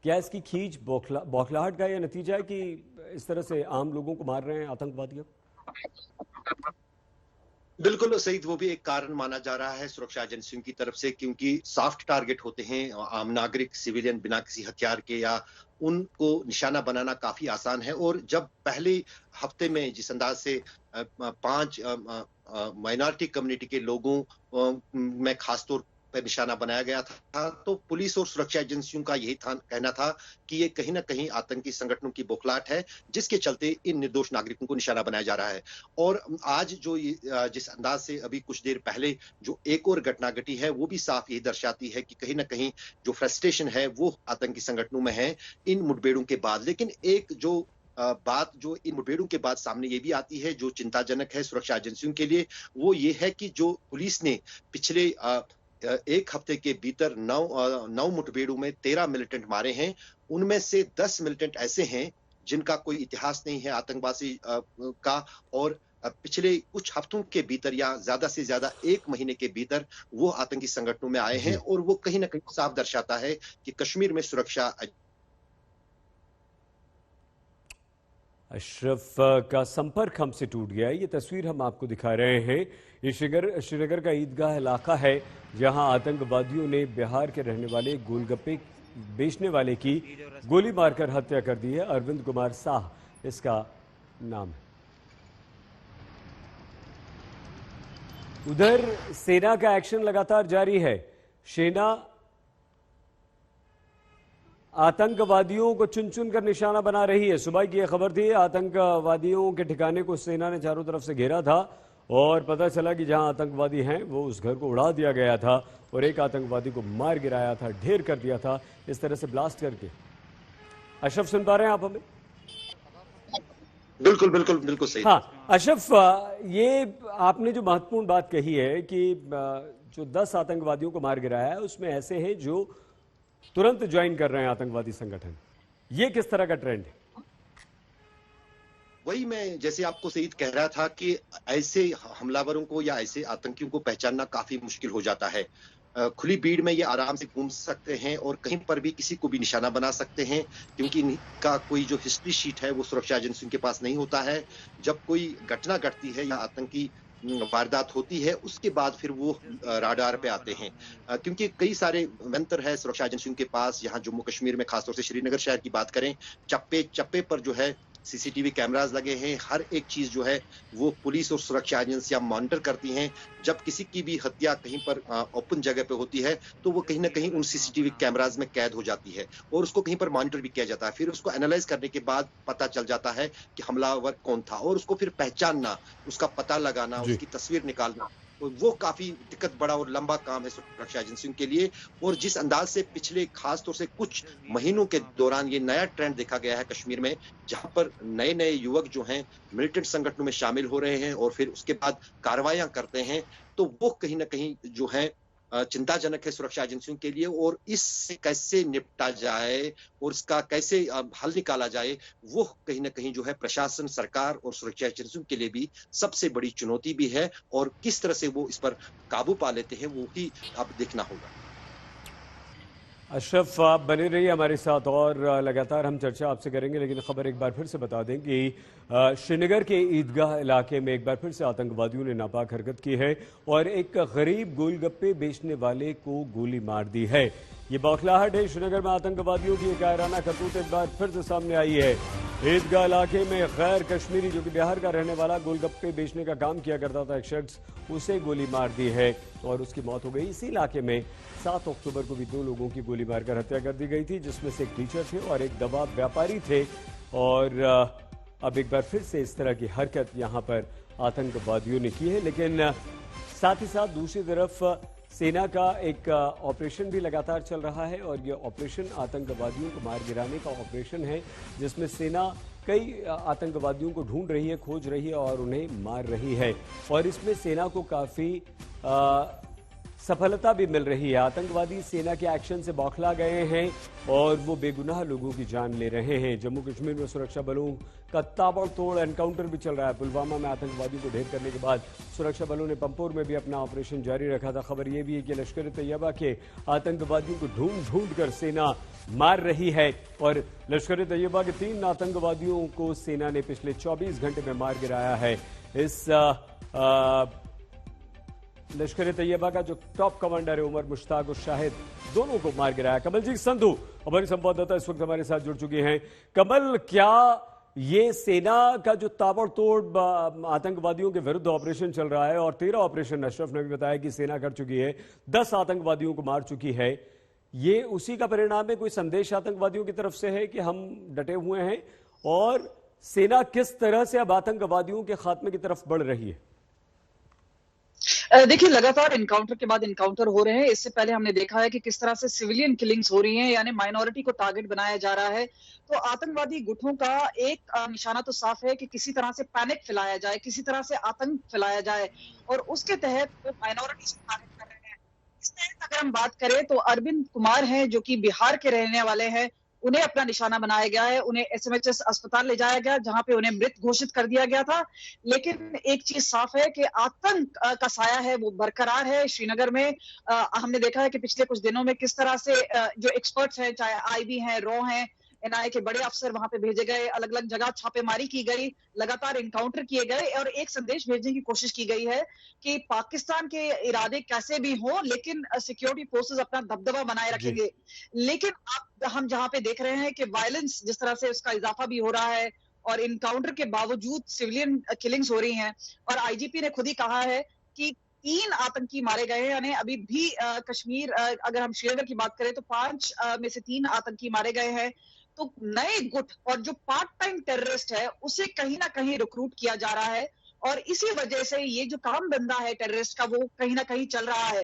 क्या इसकी खींच बौखलाहट का यह नतीजा है कि इस तरह से आम लोगों को मार रहे हैं आतंकवादियों? बिल्कुल सही, वो भी एक कारण माना जा रहा है सुरक्षा एजेंसियों की तरफ से, क्योंकि सॉफ्ट टारगेट होते हैं आम नागरिक, सिविलियन बिना किसी हथियार के, या उनको निशाना बनाना काफी आसान है। और जब पहले हफ्ते में जिस अंदाज से 5 माइनॉरिटी कम्युनिटी के लोगों में खासतौर पर निशाना बनाया गया था, तो पुलिस और सुरक्षा एजेंसियों का यही कहना था कि ये कहीं न कहीं आतंकी संगठनों की बौखलाहट है, जिसके चलते इन निर्दोष नागरिकों को निशाना बनाया जा रहा है। और आज जो ये जिस अंदाज से अभी कुछ देर पहले जो एक और घटना घटी है, वो भी साफ यही दर्शाती है कि कहीं न कहीं जो फ्रस्ट्रेशन है, वो आतंकी संगठनों में है इन मुठभेड़ों के बाद। लेकिन एक जो बात जो इन मुठभेड़ों के बाद सामने ये भी आती है, जो चिंताजनक है सुरक्षा एजेंसियों के लिए, वो ये है कि जो पुलिस ने पिछले एक हफ्ते के भीतर 9 मुठभेड़ों में 13 मिलिटेंट मारे हैं। उनमें से 10 मिलिटेंट ऐसे हैं जिनका कोई इतिहास नहीं है आतंकवादी का, और पिछले कुछ हफ्तों के भीतर या ज्यादा से ज्यादा 1 महीने के भीतर वो आतंकी संगठनों में आए हैं। और वो कहीं न कहीं साफ दर्शाता है कि कश्मीर में सुरक्षा। अशरफ का संपर्क हमसे टूट गया है। ये तस्वीर हम आपको दिखा रहे हैं। ये श्रीनगर का ईदगाह इलाका है, जहां आतंकवादियों ने बिहार के रहने वाले गोलगप्पे बेचने वाले की गोली मारकर हत्या कर दी है। अरविंद कुमार साह इसका नाम है। उधर सेना का एक्शन लगातार जारी है। सेना आतंकवादियों को चुन चुन कर निशाना बना रही है। सुबह की यह खबर थी, आतंकवादियों के ठिकाने को सेना ने चारों तरफ से घेरा था और पता चला कि जहां आतंकवादी हैं वो उस घर को उड़ा दिया गया था और एक आतंकवादी को मार गिराया था, ढेर कर दिया था इस तरह से ब्लास्ट करके। अशरफ, सुन पा रहे हैं आप हमें? बिल्कुल बिल्कुल बिल्कुल सही। हाँ अशरफ, ये आपने जो महत्वपूर्ण बात कही है कि जो 10 आतंकवादियों को मार गिराया है उसमें ऐसे हैं जो तुरंत ज्वाइन कर रहे हैं आतंकवादी संगठन। ये किस तरह का ट्रेंड है? वही मैं जैसे आपको सईद कह रहा था कि ऐसे हमलावरों को या ऐसे आतंकियों को पहचानना काफी मुश्किल हो जाता है। खुली भीड़ में ये आराम से घूम सकते हैं और कहीं पर भी किसी को भी निशाना बना सकते हैं, क्योंकि इनका कोई जो हिस्ट्री शीट है वो सुरक्षा एजेंसियों के पास नहीं होता है। जब कोई घटना घटती है या आतंकी वारदात होती है, उसके बाद फिर वो राडार पे आते हैं, क्योंकि कई सारे मंत्र है सुरक्षा एजेंसियों के पास। यहाँ जम्मू कश्मीर में खासतौर से श्रीनगर शहर की बात करें, चप्पे चप्पे पर जो है सीसीटीवी कैमरास लगे हैं। हर एक चीज जो है वो पुलिस और सुरक्षा एजेंसियां मॉनिटर करती हैं। जब किसी की भी हत्या कहीं पर ओपन जगह पे होती है, तो वो कहीं ना कहीं उन सीसीटीवी कैमरास में कैद हो जाती है और उसको कहीं पर मॉनिटर भी किया जाता है। फिर उसको एनालाइज करने के बाद पता चल जाता है कि हमलावर कौन था, और उसको फिर पहचानना, उसका पता लगाना, उसकी तस्वीर निकालना, वो काफी दिक्कत बड़ा और लंबा काम है सुरक्षा एजेंसियों के लिए। और जिस अंदाज से पिछले खास तौर से कुछ महीनों के दौरान ये नया ट्रेंड देखा गया है कश्मीर में, जहां पर नए नए युवक जो हैं मिलिटेंट संगठनों में शामिल हो रहे हैं और फिर उसके बाद कार्रवाइयां करते हैं, तो वो कहीं ना कहीं जो है चिंताजनक है सुरक्षा एजेंसियों के लिए। और इससे कैसे निपटा जाए और इसका कैसे हल निकाला जाए, वो कहीं ना कहीं जो है प्रशासन, सरकार और सुरक्षा एजेंसियों के लिए भी सबसे बड़ी चुनौती भी है। और किस तरह से वो इस पर काबू पा लेते हैं, वो ही अब देखना होगा। अशरफ, आप बने रहिए हमारे साथ और लगातार हम चर्चा आपसे करेंगे, लेकिन खबर एक बार फिर से बता दें कि श्रीनगर के ईदगाह इलाके में एक बार फिर से आतंकवादियों ने नापाक हरकत की है और एक गरीब गोलगप्पे बेचने वाले को गोली मार दी है। ये बौखलाहट है। श्रीनगर में आतंकवादियों की कायराना करतूत एक बार फिर से सामने आई है। ईदगाह इलाके में गैर कश्मीरी, जो कि बिहार का रहने वाला, गोलगप्पे बेचने का काम किया करता था एक शख्स, उसे गोली मार दी है और उसकी मौत हो गई। इसी इलाके में 7 अक्टूबर को भी 2 लोगों की गोली मारकर हत्या कर दी गई थी, जिसमें से एक टीचर थे और एक दवा व्यापारी थे। और अब एक बार फिर से इस तरह की हरकत यहां पर आतंकवादियों ने की है। लेकिन साथ ही साथ दूसरी तरफ सेना का एक ऑपरेशन भी लगातार चल रहा है और ये ऑपरेशन आतंकवादियों को मार गिराने का ऑपरेशन है, जिसमें सेना कई आतंकवादियों को ढूंढ रही है, खोज रही है और उन्हें मार रही है। और इसमें सेना को काफ़ी सफलता भी मिल रही है। आतंकवादी सेना के एक्शन से बौखला गए हैं और वो बेगुनाह लोगों की जान ले रहे हैं। जम्मू कश्मीर में सुरक्षा बलों का ताबड़तोड़ एनकाउंटर भी चल रहा है। पुलवामा में आतंकवादियों को ढेर करने के बाद सुरक्षा बलों ने पंपोर में भी अपना ऑपरेशन जारी रखा था। खबर यह भी है कि लश्कर तैयबा के आतंकवादियों को ढूंढ ढूंढ कर सेना मार रही है और लश्कर तैयबा के 3 आतंकवादियों को सेना ने पिछले 24 घंटे में मार गिराया है। इस लश्कर तैयबा का जो टॉप कमांडर है उमर मुश्ताक और शाहिद, दोनों को मार गिराया। कमलजीत संधू हमारी संवाददाता इस वक्त हमारे साथ जुड़ चुकी हैं। कमल, क्या ये सेना का जो ताबड़तोड़ आतंकवादियों के विरुद्ध ऑपरेशन चल रहा है और 13 ऑपरेशन अशरफ ने भी बताया कि सेना कर चुकी है, 10 आतंकवादियों को मार चुकी है, ये उसी का परिणाम है? कोई संदेश आतंकवादियों की तरफ से है कि हम डटे हुए हैं? और सेना किस तरह से अब आतंकवादियों के खात्मे की तरफ बढ़ रही है? देखिए, लगातार इनकाउंटर के बाद इनकाउंटर हो रहे हैं। इससे पहले हमने देखा है कि किस तरह से सिविलियन किलिंग्स हो रही हैं, यानी माइनॉरिटी को टारगेट बनाया जा रहा है। तो आतंकवादी गुटों का एक निशाना तो साफ है कि किसी तरह से पैनिक फैलाया जाए, किसी तरह से आतंक फैलाया जाए और उसके तहत वो माइनॉरिटीज को टारगेट कर रहे हैं। इस तहत अगर हम बात करें तो अरविंद कुमार हैं, जो कि बिहार के रहने वाले हैं, उन्हें अपना निशाना बनाया गया है। उन्हें एसएमएचएस अस्पताल ले जाया गया, जहां पे उन्हें मृत घोषित कर दिया गया था। लेकिन एक चीज साफ है कि आतंक का साया है वो बरकरार है श्रीनगर में। हमने देखा है कि पिछले कुछ दिनों में किस तरह से जो एक्सपर्ट्स हैं, चाहे आईबी हैं, रॉ हैं, एनआईए के बड़े अफसर वहां पे भेजे गए, अलग अलग जगह छापेमारी की गई, लगातार इनकाउंटर किए गए और एक संदेश भेजने की कोशिश की गई है कि पाकिस्तान के इरादे कैसे भी हों, लेकिन सिक्योरिटी फोर्सेस अपना दबदबा बनाए रखेंगे। लेकिन अब हम जहां पे देख रहे हैं कि वायलेंस जिस तरह से उसका इजाफा भी हो रहा है और इनकाउंटर के बावजूद सिविलियन किलिंग्स हो रही हैं और आईजीपी ने खुद ही कहा है कि 3 आतंकी मारे गए हैं। यानी अभी भी कश्मीर, अगर हम श्रीनगर की बात करें तो 5 में से 3 आतंकी मारे गए हैं। तो नए गुट और जो पार्ट टाइम टेररिस्ट है उसे कहीं ना कहीं रिक्रूट किया जा रहा है और इसी वजह से ये जो काम धंधा है टेररिस्ट का वो कहीं ना कहीं चल रहा है।